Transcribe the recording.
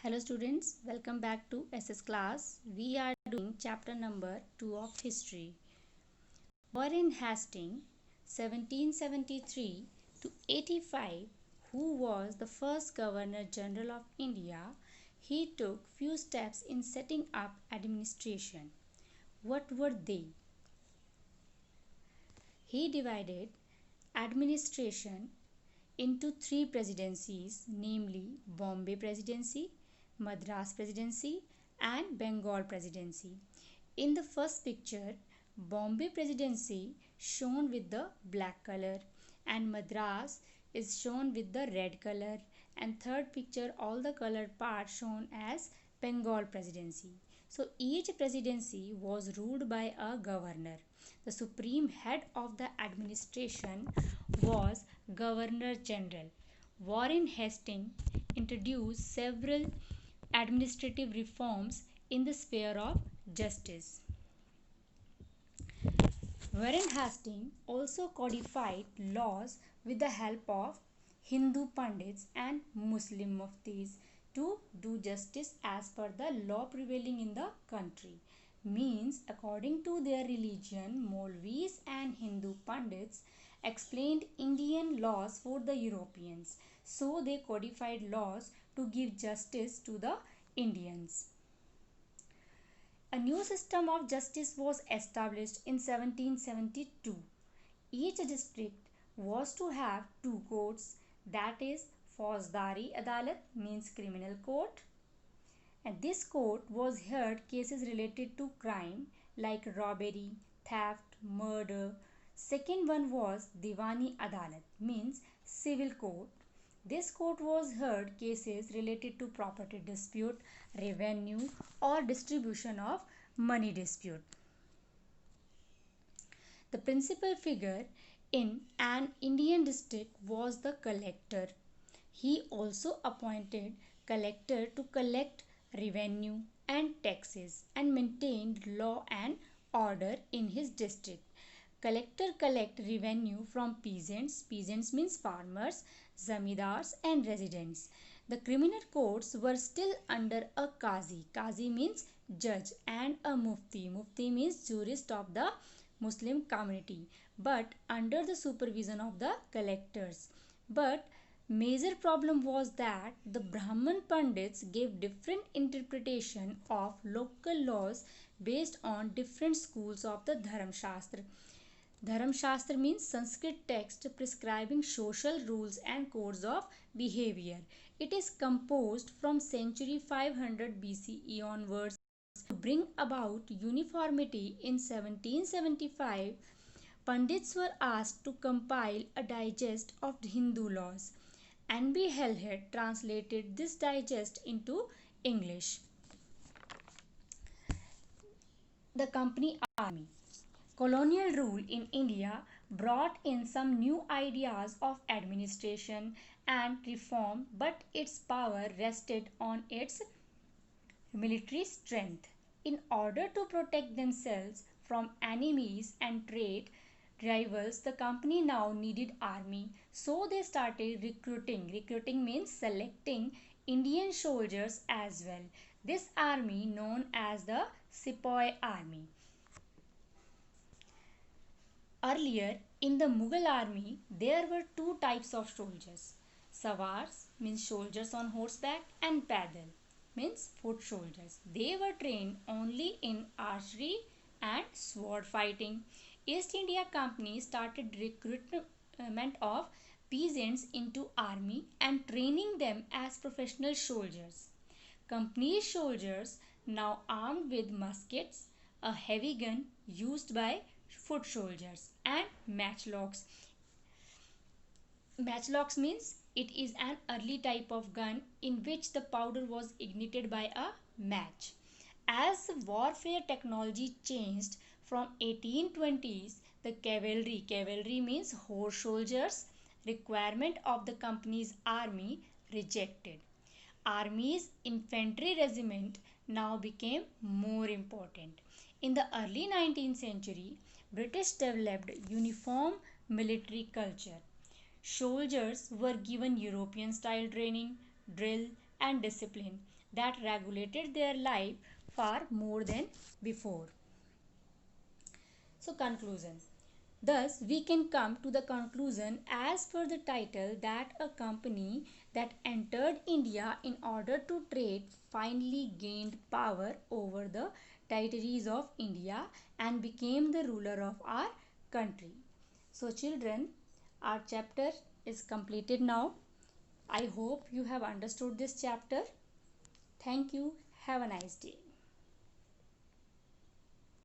Hello students, welcome back to SS class. We are doing chapter number 2 of history. Warren Hastings 1773 to 85, who was the first Governor General of India, he took few steps in setting up administration. What were they? He divided administration into three presidencies, namely Bombay Presidency, Madras Presidency, and Bengal Presidency. In the first picture, Bombay Presidency shown with the black color and Madras is shown with the red color, and third picture all the colored parts shown as Bengal Presidency. So each presidency was ruled by a governor. The supreme head of the administration was Governor General. Warren Hastings introduced several administrative reforms in the sphere of justice. Warren Hastings also codified laws with the help of Hindu Pandits and Muslim Muftis to do justice as per the law prevailing in the country. Means, according to their religion, Maulvis and Hindu Pandits explained Indian laws for the Europeans. So they codified laws to give justice to the Indians. A new system of justice was established in 1772. Each district was to have two courts, that is, Fauzdari Adalat means criminal court, and this court was heard cases related to crime like robbery, theft, murder. Second one was Diwani Adalat means civil court. This court was heard cases related to property dispute, revenue or distribution of money dispute. The principal figure in an Indian district was the collector. He also appointed collector to collect revenue and taxes and maintained law and order in his district. Collector collect revenue from peasants. Peasants means farmers, zamindars and residents. The criminal courts were still under a qazi. Qazi means judge, and a mufti. Mufti means jurist of the Muslim community, but under the supervision of the collectors. But major problem was that the Brahman Pandits gave different interpretation of local laws based on different schools of the Dharam Shastra. Dharam Shastra means Sanskrit text prescribing social rules and codes of behavior. It is composed from century 500 BCE onwards. To bring about uniformity in 1775, Pandits were asked to compile a digest of Hindu laws. N.B. Halhed translated this digest into English. The Company Army. Colonial rule in India brought in some new ideas of administration and reform, but its power rested on its military strength. In order to protect themselves from enemies and trade rivals, the company now needed army. So they started recruiting. Recruiting means selecting Indian soldiers as well. This army known as the Sepoy Army. Earlier in the Mughal army, there were two types of soldiers. Sawars means soldiers on horseback, and Padal means foot soldiers. They were trained only in archery and sword fighting. East India Company started recruitment of peasants into army and training them as professional soldiers. Company soldiers, now armed with muskets, a heavy gun used by foot soldiers, and matchlocks. Matchlocks means it is an early type of gun in which the powder was ignited by a match. As warfare technology changed from 1820s, the cavalry means horse soldiers, requirement of the company's army rejected. Army's infantry regiment now became more important. In the early 19th century, British developed uniform military culture. Soldiers were given European style training, drill and discipline. that regulated their life far more than before. So, conclusion. Thus, we can come to the conclusion as per the title that a company that entered India in order to trade finally gained power over the territories of India and became the ruler of our country. So, children, our chapter is completed now. I hope you have understood this chapter. Thank you. Have a nice day.